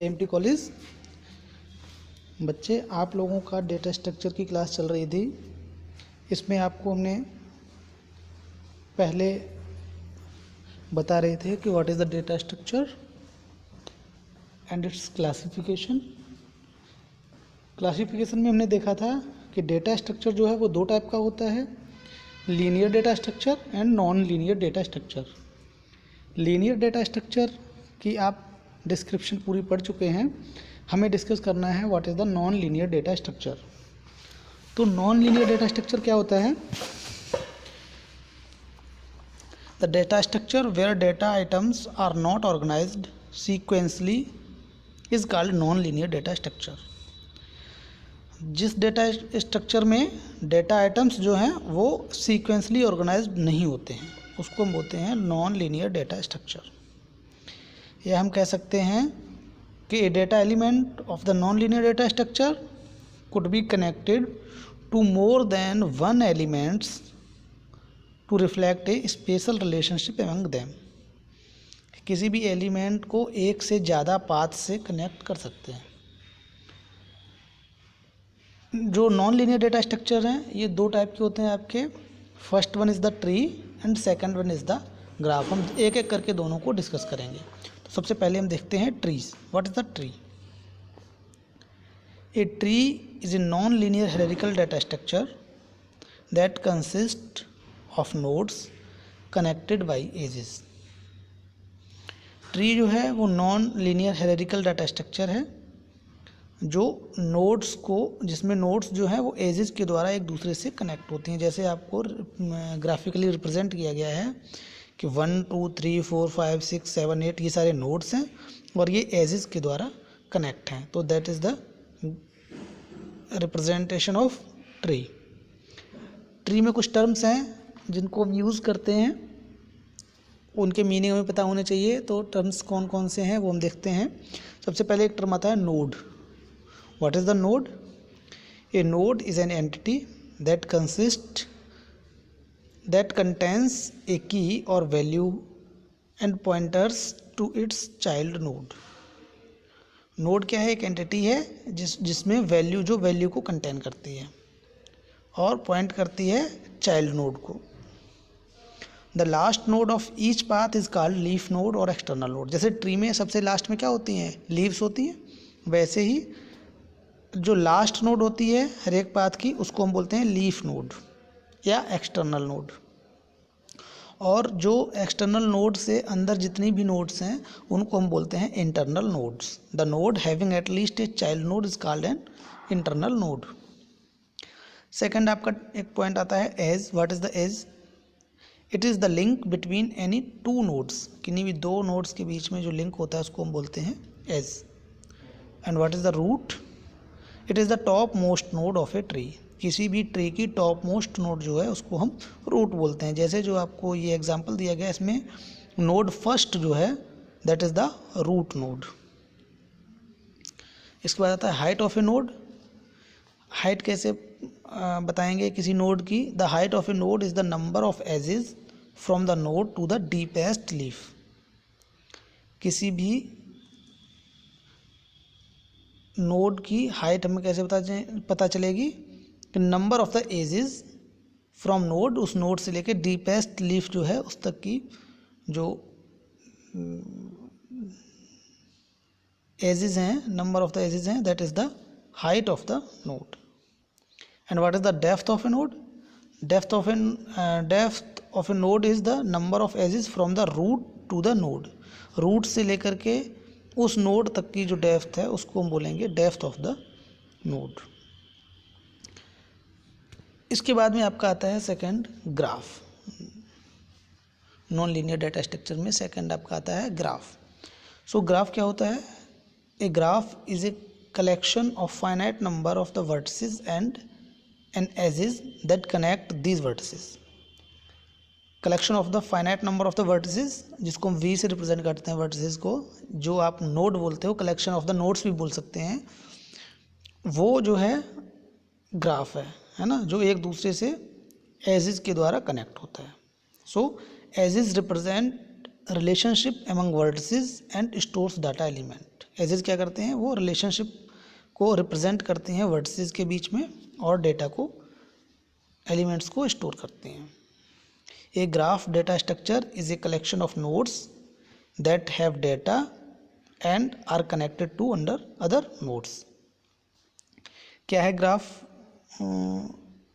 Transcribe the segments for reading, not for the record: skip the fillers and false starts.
MT college. बच्चे, आप लोगों का डेटा स्ट्रक्चर की क्लास चल रही थी। इसमें आपको हमने पहले बता रहे थे कि what is the data structure and it's classification. Classification में हमने देखा था कि डेटा स्ट्रक्चर जो है वो दो टाइप का होता है, linear data structure and non linear data structure. Linear data structure की आप डिस्क्रिप्शन पूरी पढ़ चुके हैं। हमें डिस्कस करना है what is the non linear data structure. तो नॉन लीनियर डेटा स्ट्रक्चर क्या होता है? The data structure where data items are not organised sequentially is called non linear data structure. जिस डेटा स्ट्रक्चर में डेटा आइटम्स जो हैं वो sequentially organised नहीं होते हैं उसको हम बोलते हैं नॉन लीनियर डेटा स्ट्रक्चर। या हम कह सकते हैं कि a data element of the non-linear data structure could be connected to more than one elements to reflect a special relationship among them। किसी भी एलिमेंट को एक से ज़्यादा पाथ से कनेक्ट कर सकते हैं। जो नॉन लीनियर डेटा स्ट्रक्चर हैं ये दो टाइप के होते हैं आपके। First one is the tree and second one is the graph. हम एक एक करके दोनों को डिस्कस करेंगे। तो सबसे पहले हम देखते हैं trees. What is the tree? A tree is a non linear hierarchical data structure that consist of nodes connected by edges. Tree जो है वो non linear hierarchical data structure है जो नोड्स को, जिसमें नोड्स जो हैं वो एजेस के द्वारा एक दूसरे से कनेक्ट होती हैं। जैसे आपको ग्राफिकली रिप्रेजेंट किया गया है कि 1 2 3 4 5 6 7 8 ये सारे नोड्स हैं और ये एजेस के द्वारा कनेक्ट हैं। तो that is the representation of tree. Tree में कुछ टर्म्स हैं जिनको हम यूज़ करते हैं, उनके मीनिंग हमें पता होने चाहिए। तो टर्म्स कौन कौन से हैं वो हम देखते हैं। सबसे पहले एक टर्म आता है node. What is the node? A node is an entity that contains a key or value and pointers to its child node। Node क्या है? एक एंटिटी है जिसमें वैल्यू को कंटेन करती है और पॉइंट करती है चाइल्ड नोड को। The last node of each path is called leaf node और एक्सटर्नल नोड। जैसे ट्री में सबसे लास्ट में क्या होती हैं? लीव्स होती हैं। वैसे ही जो लास्ट नोड होती है हर एक पाथ की उसको हम बोलते हैं लीफ नोड या एक्सटर्नल नोड। और जो एक्सटर्नल नोड से अंदर जितनी भी नोड्स हैं उनको हम बोलते हैं internal nodes. The node having at least a child node is called an internal node. Second आपका एक पॉइंट आता है edge. What is the edge? It is the link between any two nodes. किन्हीं भी दो नोड्स के बीच में जो लिंक होता है उसको हम बोलते हैं edge. And what is the root? It is the top most node of a tree. किसी भी ट्री की टॉप मोस्ट नोड जो है उसको हम रूट बोलते हैं। जैसे जो आपको ये एग्जांपल दिया गया इसमें नोड फर्स्ट जो है that is the root node. इसके बाद आता है height of a node. Height कैसे बताएंगे किसी नोड की? The height of a node is the number of edges from the node to the deepest leaf. किसी भी नोड की हाइट हमें कैसे पता चलेगी? कि number of the edges from node, उस नोड से लेके डीपेस्ट लीफ जो है उस तक की जो एजेस हैं, नंबर ऑफ द एजेस हैं, that is the height of the node. And what is the depth of a node? Depth of a node is the number of edges from the root to the node. Root से लेकर के उस node तक की जो depth है उसको हम बोलेंगे डेप्थ ऑफ द नोड। इसके बाद में आपका आता है second graph. Non linear data structure में सेकंड आपका आता है ग्राफ। सो ग्राफ क्या होता है? A graph is a collection of finite number of the vertices and edges that connect these vertices. Collection of the finite number of the vertices, जिसको हम we से रिप्रेजेंट करते हैं वर्टिसेस को, जो आप नोड बोलते हो, कलेक्शन ऑफ द नोड्स भी बोल सकते हैं, वो जो है ग्राफ है ना, जो एक दूसरे से एजेस के द्वारा कनेक्ट होता है। So edges represent relationship among vertices and stores data element. Edges क्या करते हैं, वो रिलेशनशिप को रिप्रेजेंट करते हैं वर्टिसेस के बीच में और डेटा को, एलिमेंट्स को स्टोर करते हैं। A graph data structure is a collection of nodes that have data and are connected to another nodes. क्या है ग्राफ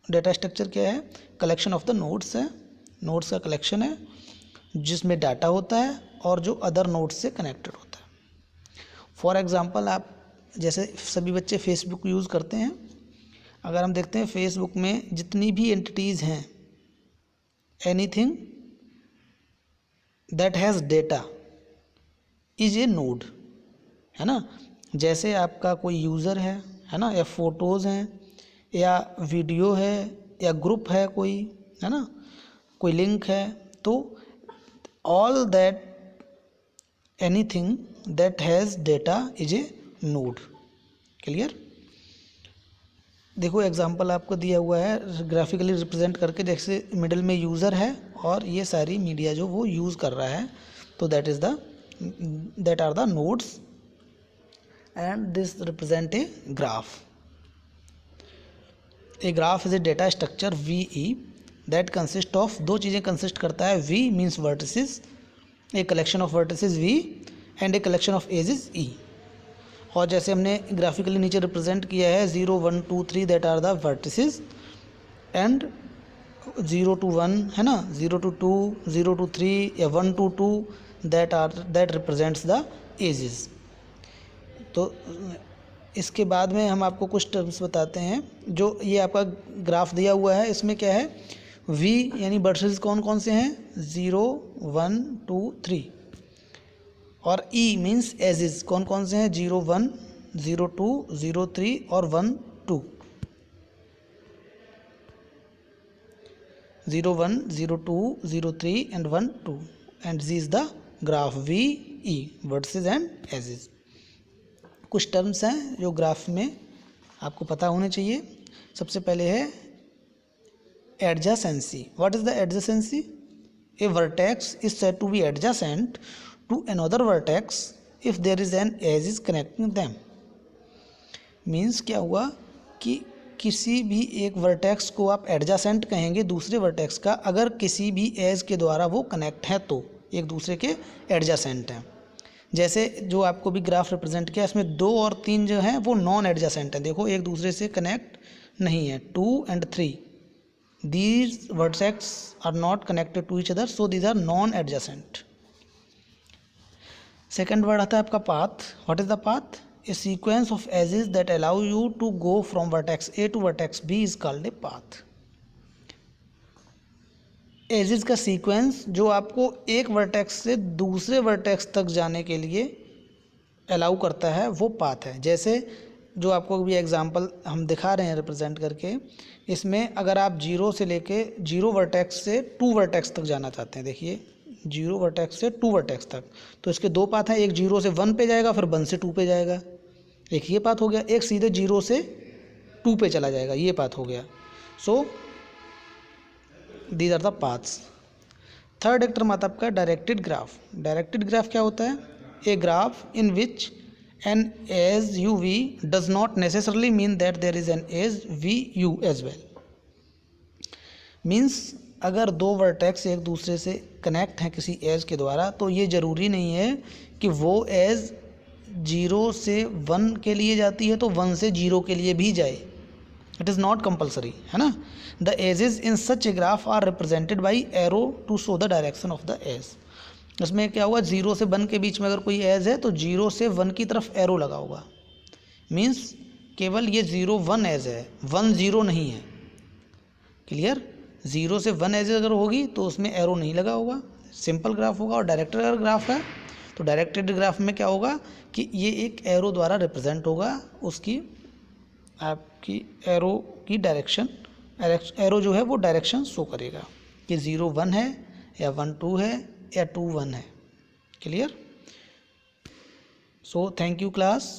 डेटा स्ट्रक्चर? क्या है? कलेक्शन ऑफ द नोड्स है, नोड्स का कलेक्शन है जिसमें डाटा होता है और जो अदर नोड्स से कनेक्टेड होता है। फॉर एग्जांपल, आप जैसे सभी बच्चे फेसबुक यूज़ करते हैं, अगर हम देखते हैं फेसबुक में जितनी भी एंटिटीज़ हैं, anything that has data is a node, है ना। जैसे आपका कोई यूज़र है ना, या फोटोज़ हैं, या वीडियो है, या ग्रुप है कोई, है ना, कोई लिंक है, तो all that anything that has data is a node. Clear? देखो एग्जांपल आपको दिया हुआ है ग्राफिकली रिप्रेजेंट करके, जैसे मिडिल में यूज़र है और ये सारी मीडिया जो वो यूज़ कर रहा है, तो that are the nodes and this represent a graph. A graph is a data structure VE that consists of, दो चीज़ें कंसिस्ट करता है, V means vertices, a collection of vertices V and a collection of edges E। और जैसे हमने graphically नीचे represent किया है 0 1 2 3 that are the vertices and 0 to 1 है ना, 0 to 2 0 to 3 या 1 to 2 that represents the edges. तो इसके बाद में हम आपको कुछ टर्म्स बताते हैं। जो ये आपका ग्राफ दिया हुआ है इसमें क्या है, V यानी वर्टिसेस कौन कौन से हैं, 0 1 2 3, और E मीन्स एजेस कौन कौन से हैं, 0 1 0 2 0 3 और 1 2, 0 1 0 2 0 3 and 1 2, and this is the graph VE, vertices and edges. कुछ टर्म्स हैं जो ग्राफ में आपको पता होने चाहिए। सबसे पहले है adjacency. What is the adjacency? A vertex is said to be adjacent to another vertex if there is an edge is connecting them। Means क्या हुआ कि किसी भी एक वर्टेक्स को आप एडजेसेंट कहेंगे दूसरे वर्टेक्स का, अगर किसी भी एज के द्वारा वो कनेक्ट है तो एक दूसरे के एडजेसेंट हैं। जैसे जो आपको भी ग्राफ रिप्रेजेंट किया, इसमें 2 और 3 जो हैं वो नॉन एडजेसेंट हैं, देखो एक दूसरे से कनेक्ट नहीं है। 2 and 3 these vertex are not connected to each other, so these are non adjacent. Second word आता है आपका path. What is the path? A sequence of edges that allow you to go from vertex A to vertex B is called a path. Edges का सीक्वेंस जो आपको एक vertex से दूसरे वर्टेक्स तक जाने के लिए अलाउ करता है वो पाथ है। जैसे जो आपको भी एग्जांपल हम दिखा रहे हैं रिप्रेजेंट करके, इसमें अगर आप 0 से लेके 0 वर्टेक्स से 2 वर्टेक्स तक जाना चाहते हैं, देखिए 0 वर्टेक्स से 2 वर्टेक्स तक, तो इसके 2 पाथ हैं, एक 0 से 1 पे जाएगा, फिर 1 से 2 पे जाएगा, एक ये पाथ हो गया, एक सीधे 0 से 2 पे चला जाएगा, ये पाथ हो गया। So these are the paths. Third एक टर्म आता है आपका डायरेक्टेड ग्राफ। डायरेक्टेड ग्राफ क्या होता है? A graph in which an edge U V does not necessarily mean that there is an edge V U as well. Means अगर 2 vertex एक दूसरे से कनेक्ट हैं किसी एज के द्वारा, तो ये ज़रूरी नहीं है कि वो एज 0 से 1 के लिए जाती है तो 1 से 0 के लिए भी जाए। इट इज़ नॉट कंपल्सरी, है ना। The edges in such a graph are represented by arrow to show the direction of the edge. इसमें क्या हुआ, 0 से 1 के बीच में अगर कोई एज है तो 0 से 1 की तरफ एरो लगा होगा। मीन्स केवल ये 0 1 एज है, 1 0 नहीं है। क्लियर? 0 से 1 एज अगर होगी तो उसमें एरो नहीं लगा होगा, सिंपल ग्राफ होगा। और डायरेक्टेड अगर ग्राफ है तो डायरेक्टेड ग्राफ में क्या होगा कि ये एक एरो द्वारा रिप्रेजेंट होगा, उसकी आपकी एरो की डायरेक्शन, एरो जो है वो डायरेक्शन शो करेगा कि 0 1 है या 1 2 है या 2 1 है। Clear? So thank you class.